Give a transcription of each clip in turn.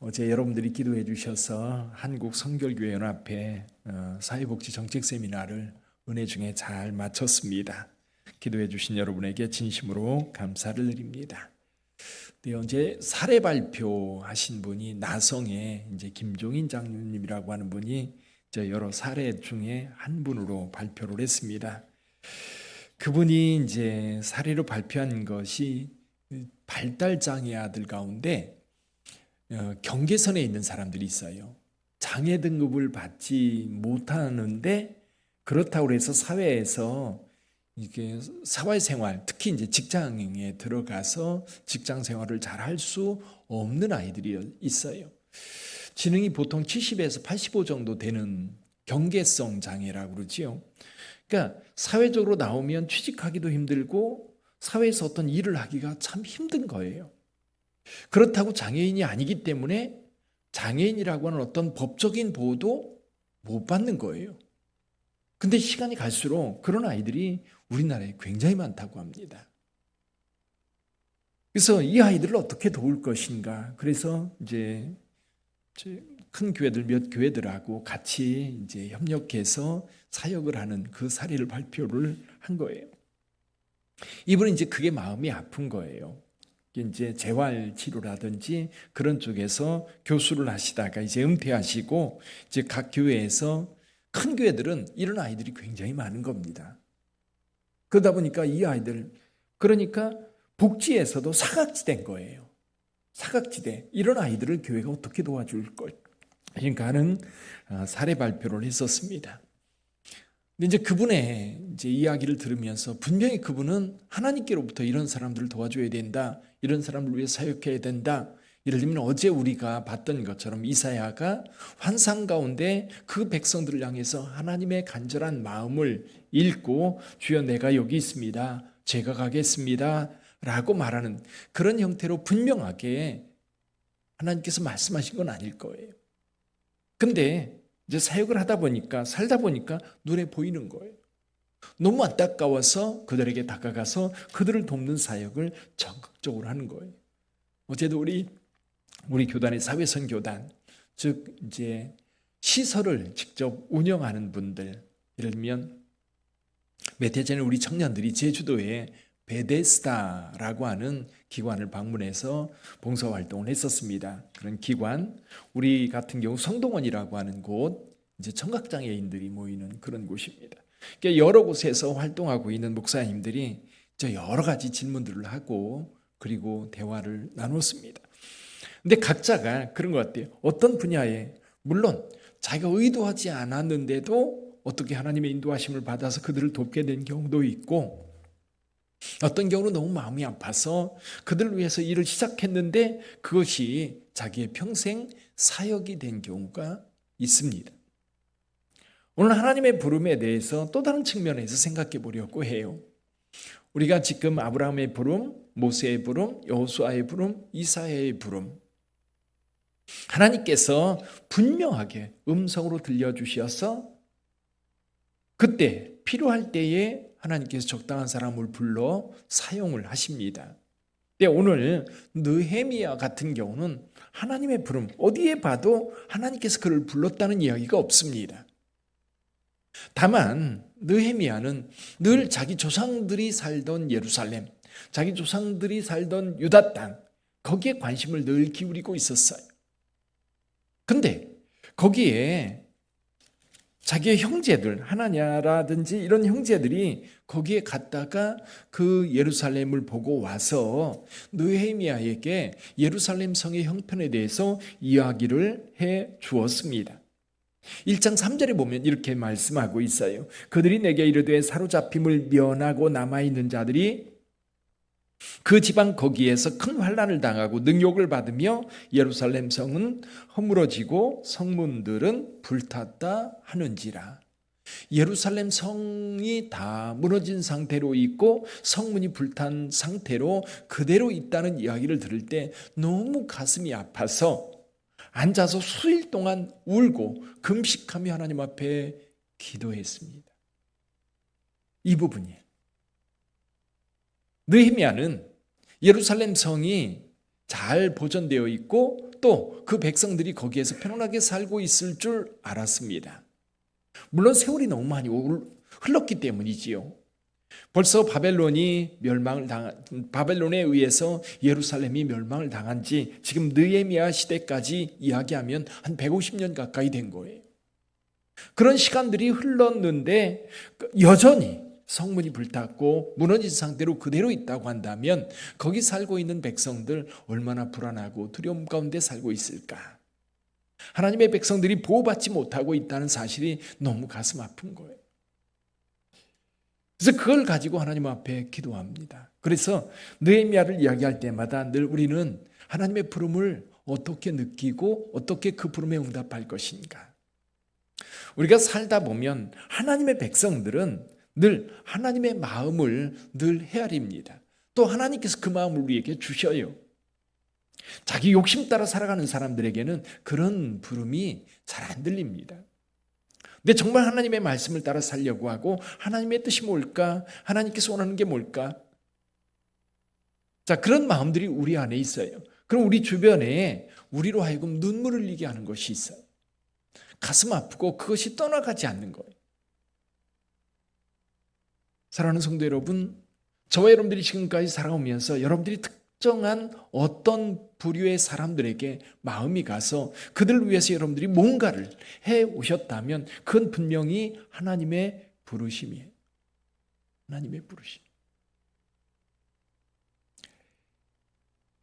어제 여러분들이 기도해 주셔서 한국성결교회연합회 사회복지 정책 세미나를 은혜 중에 잘 마쳤습니다. 기도해 주신 여러분에게 진심으로 감사를 드립니다. 네, 어제 사례 발표하신 분이 나성의 이제 김종인 장로님이라고 하는 분이 여러 사례 중에 한 분으로 발표를 했습니다. 그분이 이제 사례로 발표한 것이 발달장애 아들 가운데 경계선에 있는 사람들이 있어요. 장애 등급을 받지 못하는데 그렇다고 해서 사회에서 이게 사회생활, 특히 이제 직장에 들어가서 직장 생활을 잘 할 수 없는 아이들이 있어요. 지능이 보통 70에서 85 정도 되는 경계성 장애라고 그러지요. 그러니까 사회적으로 나오면 취직하기도 힘들고 사회에서 어떤 일을 하기가 참 힘든 거예요. 그렇다고 장애인이 아니기 때문에 장애인이라고 하는 어떤 법적인 보호도 못 받는 거예요. 근데 시간이 갈수록 그런 아이들이 우리나라에 굉장히 많다고 합니다. 그래서 이 아이들을 어떻게 도울 것인가. 그래서 이제 큰 교회들 몇 교회들하고 같이 이제 협력해서 사역을 하는 그 사례를 발표를 한 거예요. 이분은 이제 그게 마음이 아픈 거예요. 이제 재활 치료라든지 그런 쪽에서 교수를 하시다가 이제 은퇴하시고 이제 각 교회에서 큰 교회들은 이런 아이들이 굉장히 많은 겁니다. 그러다 보니까 이 아이들 그러니까 복지에서도 사각지대인 거예요. 사각지대 이런 아이들을 교회가 어떻게 도와줄 것인가 하는 사례 발표를 했었습니다. 근데 이제 그분의 이제 이야기를 들으면서 분명히 그분은 하나님께로부터 이런 사람들을 도와줘야 된다. 이런 사람을 위해 사역해야 된다. 예를 들면 어제 우리가 봤던 것처럼 이사야가 환상 가운데 그 백성들을 향해서 하나님의 간절한 마음을 읽고 주여 내가 여기 있습니다. 제가 가겠습니다. 라고 말하는 그런 형태로 분명하게 하나님께서 말씀하신 건 아닐 거예요. 근데 이제 사역을 하다 보니까 살다 보니까 눈에 보이는 거예요. 너무 안타까워서 그들에게 다가가서 그들을 돕는 사역을 적극적으로 하는 거예요. 어제도 우리 교단의 사회선교단, 즉 이제 시설을 직접 운영하는 분들, 예를 들면 몇 해 전에 우리 청년들이 제주도에 베데스다라고 하는 기관을 방문해서 봉사활동을 했었습니다. 그런 기관, 우리 같은 경우 성동원이라고 하는 곳, 이제 청각장애인들이 모이는 그런 곳입니다. 그러니까 여러 곳에서 활동하고 있는 목사님들이 여러 가지 질문들을 하고 그리고 대화를 나눴습니다. 근데 각자가 그런 것 같아요. 어떤 분야에 물론 자기가 의도하지 않았는데도 어떻게 하나님의 인도하심을 받아서 그들을 돕게 된 경우도 있고 어떤 경우는 너무 마음이 아파서 그들을 위해서 일을 시작했는데 그것이 자기의 평생 사역이 된 경우가 있습니다. 오늘 하나님의 부름에 대해서 또 다른 측면에서 생각해 보려고 해요. 우리가 지금 아브라함의 부름, 모세의 부름, 여호수아의 부름, 이사야의 부름 하나님께서 분명하게 음성으로 들려주셔서 그때 필요할 때에 하나님께서 적당한 사람을 불러 사용을 하십니다. 근데 오늘 느헤미야 같은 경우는 하나님의 부름 어디에 봐도 하나님께서 그를 불렀다는 이야기가 없습니다. 다만 느헤미야는 늘 자기 조상들이 살던 예루살렘, 자기 조상들이 살던 유다 땅 거기에 관심을 늘 기울이고 있었어요. 근데 거기에 자기의 형제들, 하나냐라든지 이런 형제들이 거기에 갔다가 그 예루살렘을 보고 와서 느헤미야에게 예루살렘 성의 형편에 대해서 이야기를 해 주었습니다. 1장 3절에 보면 이렇게 말씀하고 있어요. 그들이 내게 이르되 사로잡힘을 면하고 남아있는 자들이 그 지방 거기에서 큰 환난을 당하고 능욕을 받으며 예루살렘 성은 허물어지고 성문들은 불탔다 하는지라. 예루살렘 성이 다 무너진 상태로 있고 성문이 불탄 상태로 그대로 있다는 이야기를 들을 때 너무 가슴이 아파서 앉아서 수일 동안 울고 금식하며 하나님 앞에 기도했습니다. 이 부분이에요. 느헤미야는 예루살렘 성이 잘 보존되어 있고 또 그 백성들이 거기에서 편안하게 살고 있을 줄 알았습니다. 물론 세월이 너무 많이 흘렀기 때문이지요. 벌써 바벨론에 의해서 예루살렘이 멸망을 당한 지 지금 느헤미야 시대까지 이야기하면 한 150년 가까이 된 거예요. 그런 시간들이 흘렀는데 여전히 성문이 불탔고 무너진 상태로 그대로 있다고 한다면 거기 살고 있는 백성들 얼마나 불안하고 두려움 가운데 살고 있을까? 하나님의 백성들이 보호받지 못하고 있다는 사실이 너무 가슴 아픈 거예요. 그래서 그걸 가지고 하나님 앞에 기도합니다. 그래서 느헤미야를 이야기할 때마다 늘 우리는 하나님의 부름을 어떻게 느끼고 어떻게 그 부름에 응답할 것인가? 우리가 살다 보면 하나님의 백성들은 늘 하나님의 마음을 늘 헤아립니다. 또 하나님께서 그 마음을 우리에게 주셔요. 자기 욕심 따라 살아가는 사람들에게는 그런 부름이 잘 안 들립니다. 근데 정말 하나님의 말씀을 따라 살려고 하고 하나님의 뜻이 뭘까? 하나님께서 원하는 게 뭘까? 자, 그런 마음들이 우리 안에 있어요. 그럼 우리 주변에 우리로 하여금 눈물을 흘리게 하는 것이 있어요. 가슴 아프고 그것이 떠나가지 않는 거예요. 사랑하는 성도 여러분, 저와 여러분들이 지금까지 살아오면서 여러분들이 특정한 어떤 부류의 사람들에게 마음이 가서 그들을 위해서 여러분들이 뭔가를 해오셨다면 그건 분명히 하나님의 부르심이에요. 하나님의 부르심.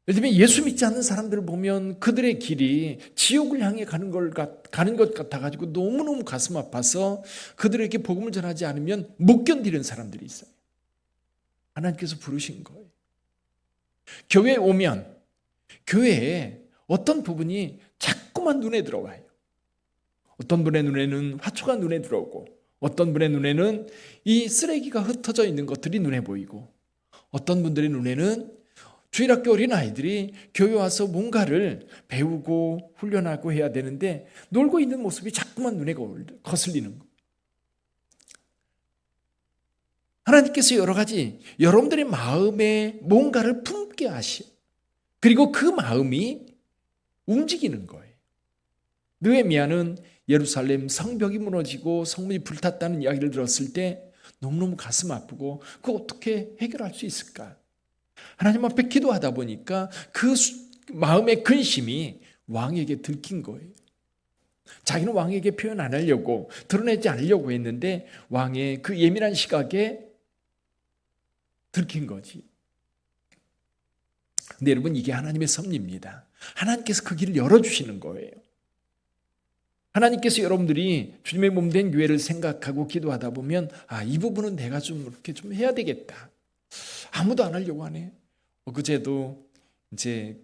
예를 들면 예수 믿지 않는 사람들을 보면 그들의 길이 지옥을 향해 가는 것 같아가지고 너무너무 가슴 아파서 그들에게 복음을 전하지 않으면 못 견디는 사람들이 있어요. 하나님께서 부르신 거예요. 교회에 오면 교회에 어떤 부분이 자꾸만 눈에 들어와요. 어떤 분의 눈에는 화초가 눈에 들어오고 어떤 분의 눈에는 이 쓰레기가 흩어져 있는 것들이 눈에 보이고 어떤 분들의 눈에는 주일학교 어린아이들이 교회 와서 뭔가를 배우고 훈련하고 해야 되는데 놀고 있는 모습이 자꾸만 눈에 거슬리는 거예요. 하나님께서 여러 가지 여러분들의 마음에 뭔가를 품게 하시오. 그리고 그 마음이 움직이는 거예요. 느헤미야는 예루살렘 성벽이 무너지고 성문이 불탔다는 이야기를 들었을 때 너무너무 가슴 아프고 그거 어떻게 해결할 수 있을까? 하나님 앞에 기도하다 보니까 그 마음의 근심이 왕에게 들킨 거예요. 자기는 왕에게 표현 안 하려고 드러내지 않으려고 했는데 왕의 그 예민한 시각에 들킨 거지. 근데 여러분 이게 하나님의 섭리입니다. 하나님께서 그 길을 열어주시는 거예요. 하나님께서 여러분들이 주님의 몸 된 교회를 생각하고 기도하다 보면 이 부분은 내가 좀 이렇게 좀 해야 되겠다. 아무도 안 하려고 하네. 그제도 이제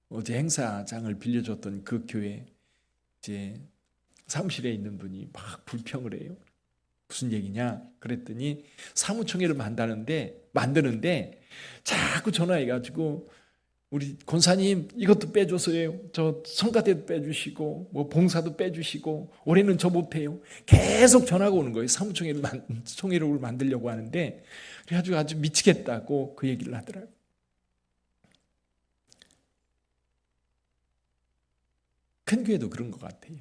어제 행사장을 빌려줬던 그 교회 이제 사무실에 있는 분이 막 불평을 해요. 무슨 얘기냐? 그랬더니 사무총회를 만드는데 자꾸 전화해가지고 우리 권사님 이것도 빼줘서요. 저 성가대도 빼주시고 뭐 봉사도 빼주시고 올해는 저 못해요. 계속 전화가 오는 거예요. 사무총회를 만들려고 하는데 그래가지고 아주 미치겠다고 그 얘기를 하더라고요. 큰 교회도 그런 것 같아요.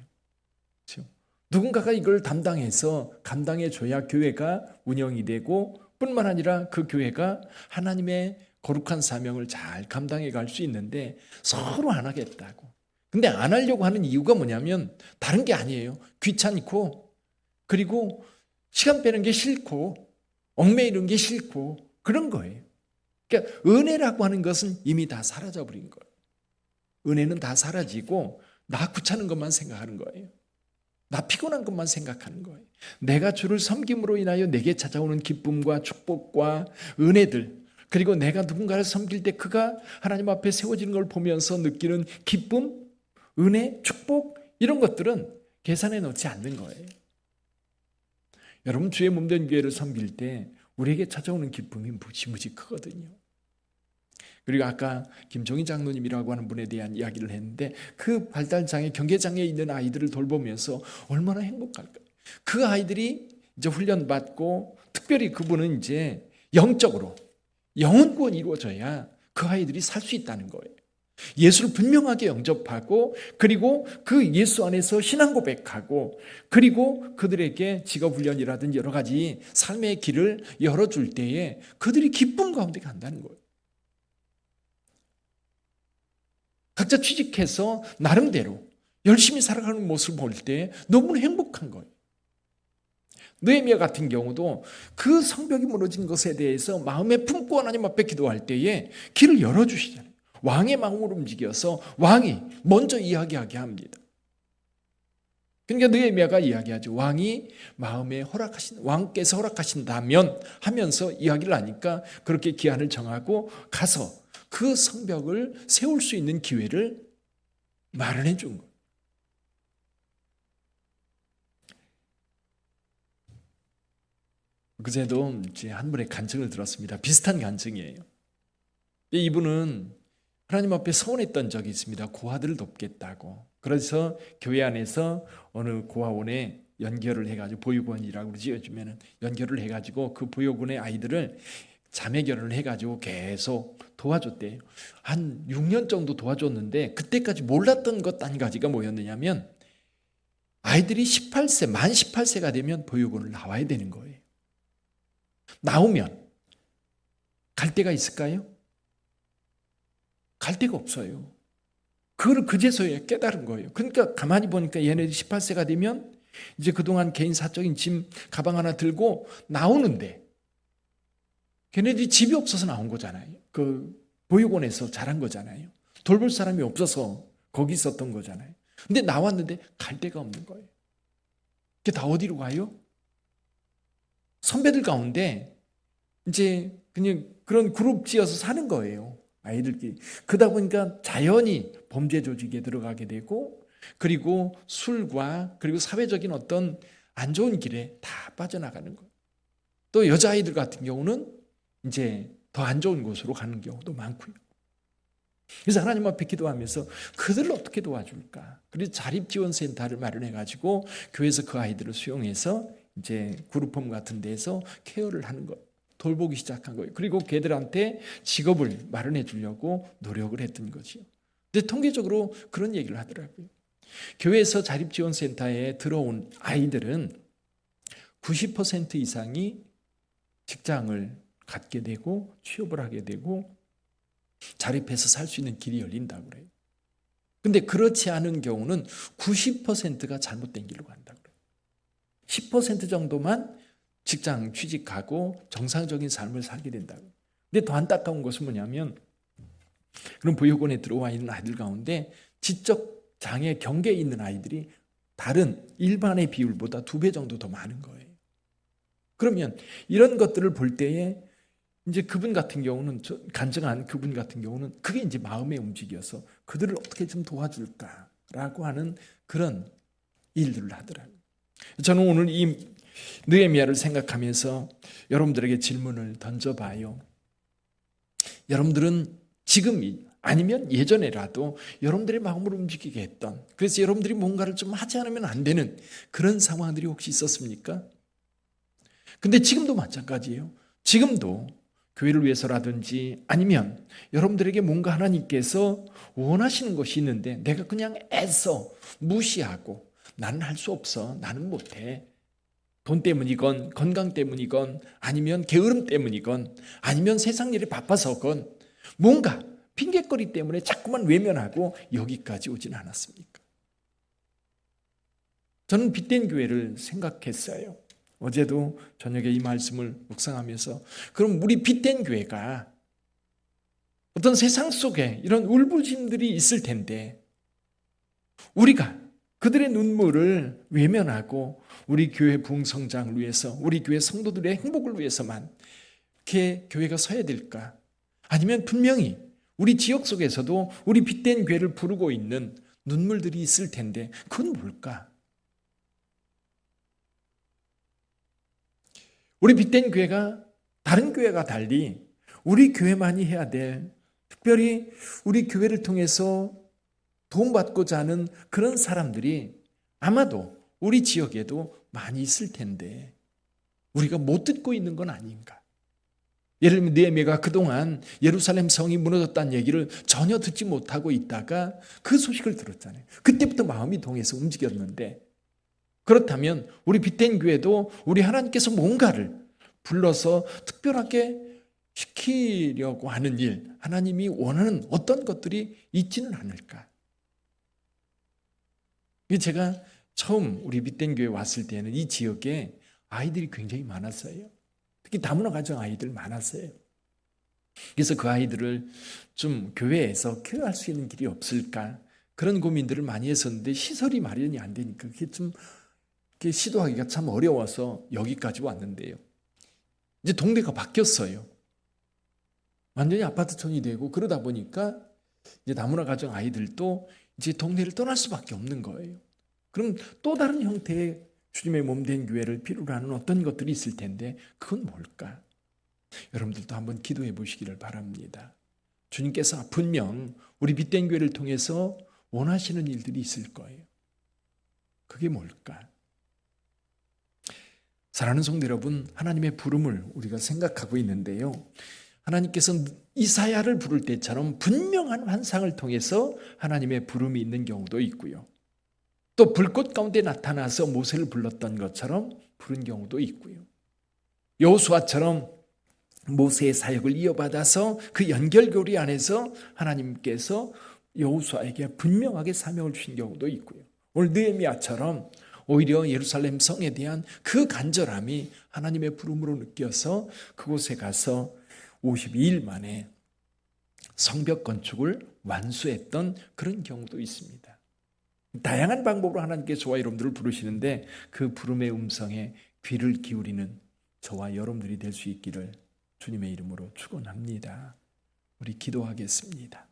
그렇죠? 누군가가 이걸 감당해줘야 교회가 운영이 되고 뿐만 아니라 그 교회가 하나님의 거룩한 사명을 잘 감당해 갈 수 있는데 서로 안 하겠다고. 근데 안 하려고 하는 이유가 뭐냐면 다른 게 아니에요. 귀찮고 그리고 시간 빼는 게 싫고 얽매이는 게 싫고 그런 거예요. 그러니까 은혜라고 하는 것은 이미 다 사라져버린 거예요. 은혜는 다 사라지고 나 귀찮은 것만 생각하는 거예요. 나 피곤한 것만 생각하는 거예요. 내가 주를 섬김으로 인하여 내게 찾아오는 기쁨과 축복과 은혜들 그리고 내가 누군가를 섬길 때 그가 하나님 앞에 세워지는 걸 보면서 느끼는 기쁨, 은혜, 축복 이런 것들은 계산에 넣지 않는 거예요. 여러분 주의 몸된 교회를 섬길 때 우리에게 찾아오는 기쁨이 무지무지 크거든요. 그리고 아까 김종희 장로님이라고 하는 분에 대한 이야기를 했는데 그 발달장애, 경계장애에 있는 아이들을 돌보면서 얼마나 행복할까요? 그 아이들이 이제 훈련받고 특별히 그분은 이제 영적으로 영혼구원이 이루어져야 그 아이들이 살 수 있다는 거예요. 예수를 분명하게 영접하고 그리고 그 예수 안에서 신앙 고백하고 그리고 그들에게 직업훈련이라든지 여러 가지 삶의 길을 열어줄 때에 그들이 기쁨 가운데 간다는 거예요. 각자 취직해서 나름대로 열심히 살아가는 모습을 볼 때 너무나 행복한 거예요. 느헤미야 같은 경우도 그 성벽이 무너진 것에 대해서 마음에 품고 하나님 앞에 기도할 때에 길을 열어주시잖아요. 왕의 마음으로 움직여서 왕이 먼저 이야기하게 합니다. 그러니까 느헤미야가 이야기하죠. 왕이 마음에 왕께서 허락하신다면 하면서 이야기를 하니까 그렇게 기한을 정하고 가서 그 성벽을 세울 수 있는 기회를 마련해 준 거예요. 그제도 이제 한 분의 간증을 들었습니다. 비슷한 간증이에요. 이분은 하나님 앞에 서원했던 적이 있습니다. 고아들을 돕겠다고. 그래서 교회 안에서 어느 고아원에 연결을 해가지고 보육원이라고 그러지 요즘에는 연결을 해가지고 그 보육원의 아이들을 자매 결혼을 해가지고 계속 도와줬대요. 한 6년 정도 도와줬는데 그때까지 몰랐던 것 한 가지가 뭐였느냐면 아이들이 만 18세가 되면 보육원을 나와야 되는 거예요. 나오면 갈 데가 있을까요? 갈 데가 없어요. 그걸 그제서야 깨달은 거예요. 그러니까 가만히 보니까 얘네들이 18세가 되면 이제 그동안 개인 사적인 짐 가방 하나 들고 나오는데 걔네들이 집이 없어서 나온 거잖아요. 그 보육원에서 자란 거잖아요. 돌볼 사람이 없어서 거기 있었던 거잖아요. 근데 나왔는데 갈 데가 없는 거예요. 그게 다 어디로 가요? 선배들 가운데 이제 그냥 그런 그룹 지어서 사는 거예요. 아이들끼리. 그러다 보니까 자연히 범죄 조직에 들어가게 되고 그리고 술과 그리고 사회적인 어떤 안 좋은 길에 다 빠져나가는 거예요. 또 여자아이들 같은 경우는 이제 더 안 좋은 곳으로 가는 경우도 많고요. 그래서 하나님 앞에 기도하면서 그들을 어떻게 도와줄까? 그래서 자립지원센터를 마련해가지고 교회에서 그 아이들을 수용해서 이제 그룹홈 같은 데서 케어를 하는 거, 돌보기 시작한 거예요. 그리고 걔들한테 직업을 마련해 주려고 노력을 했던 거죠. 근데 통계적으로 그런 얘기를 하더라고요. 교회에서 자립지원센터에 들어온 아이들은 90% 이상이 직장을 갖게 되고 취업을 하게 되고 자립해서 살 수 있는 길이 열린다고 그래요. 근데 그렇지 않은 경우는 90%가 잘못된 길로 간다고 그래요. 10% 정도만 직장 취직하고 정상적인 삶을 살게 된다고. 근데 더 안타까운 것은 뭐냐면 그런 보육원에 들어와 있는 아이들 가운데 지적 장애 경계에 있는 아이들이 다른 일반의 비율보다 2배 정도 더 많은 거예요. 그러면 이런 것들을 볼 때에 이제 그분 같은 경우는 간증한 그분 같은 경우는 그게 이제 마음의 움직여서 그들을 어떻게 좀 도와줄까라고 하는 그런 일들을 하더라고요. 저는 오늘 이 느헤미야를 생각하면서 여러분들에게 질문을 던져봐요. 여러분들은 지금 아니면 예전에라도 여러분들의 마음을 움직이게 했던 그래서 여러분들이 뭔가를 좀 하지 않으면 안 되는 그런 상황들이 혹시 있었습니까? 근데 지금도 마찬가지예요. 지금도 교회를 위해서라든지 아니면 여러분들에게 뭔가 하나님께서 원하시는 것이 있는데 내가 그냥 애써 무시하고 나는 할 수 없어, 나는 못해. 돈 때문이건 건강 때문이건 아니면 게으름 때문이건 아니면 세상 일에 바빠서건 뭔가 핑계거리 때문에 자꾸만 외면하고 여기까지 오진 않았습니까? 저는 빛된 교회를 생각했어요. 어제도 저녁에 이 말씀을 묵상하면서 그럼 우리 빛된 교회가 어떤 세상 속에 이런 울부심들이 있을 텐데 우리가 그들의 눈물을 외면하고 우리 교회 부흥 성장을 위해서 우리 교회 성도들의 행복을 위해서만 이렇게 교회가 서야 될까? 아니면 분명히 우리 지역 속에서도 우리 빛된 교회를 부르고 있는 눈물들이 있을 텐데 그건 뭘까? 우리 빛된 교회가 다른 교회가 달리 우리 교회만이 해야 될 특별히 우리 교회를 통해서 도움받고자 하는 그런 사람들이 아마도 우리 지역에도 많이 있을 텐데 우리가 못 듣고 있는 건 아닌가? 예를 들면 느헤미야가 그동안 예루살렘 성이 무너졌다는 얘기를 전혀 듣지 못하고 있다가 그 소식을 들었잖아요. 그때부터 마음이 동해서 움직였는데, 그렇다면 우리 빗된 교회도 우리 하나님께서 뭔가를 불러서 특별하게 시키려고 하는 일, 하나님이 원하는 어떤 것들이 있지는 않을까? 제가 처음 우리 빗된 교회 왔을 때는 이 지역에 아이들이 굉장히 많았어요. 특히 다문화 가정 아이들 많았어요. 그래서 그 아이들을 좀 교회에서 케어할 수 있는 길이 없을까? 그런 고민들을 많이 했었는데 시설이 마련이 안 되니까 그게 좀 시도하기가 참 어려워서 여기까지 왔는데요. 이제 동네가 바뀌었어요. 완전히 아파트촌이 되고 그러다 보니까 이제 다문화 가정 아이들도 이제 동네를 떠날 수밖에 없는 거예요. 그럼 또 다른 형태의 주님의 몸된 교회를 필요로 하는 어떤 것들이 있을 텐데 그건 뭘까? 여러분들도 한번 기도해 보시기를 바랍니다. 주님께서 분명 우리 빗된 교회를 통해서 원하시는 일들이 있을 거예요. 그게 뭘까? 사랑하는 성도 여러분, 하나님의 부름을 우리가 생각하고 있는데요. 하나님께서 이사야를 부를 때처럼 분명한 환상을 통해서 하나님의 부름이 있는 경우도 있고요. 또 불꽃 가운데 나타나서 모세를 불렀던 것처럼 부른 경우도 있고요. 여호수아처럼 모세의 사역을 이어받아서 그 연결고리 안에서 하나님께서 여호수아에게 분명하게 사명을 주신 경우도 있고요. 오늘 느헤미야처럼 오히려 예루살렘 성에 대한 그 간절함이 하나님의 부름으로 느껴서 그곳에 가서 52일 만에 성벽 건축을 완수했던 그런 경우도 있습니다. 다양한 방법으로 하나님께서 저와 여러분들을 부르시는데 그 부름의 음성에 귀를 기울이는 저와 여러분들이 될 수 있기를 주님의 이름으로 축원합니다. 우리 기도하겠습니다.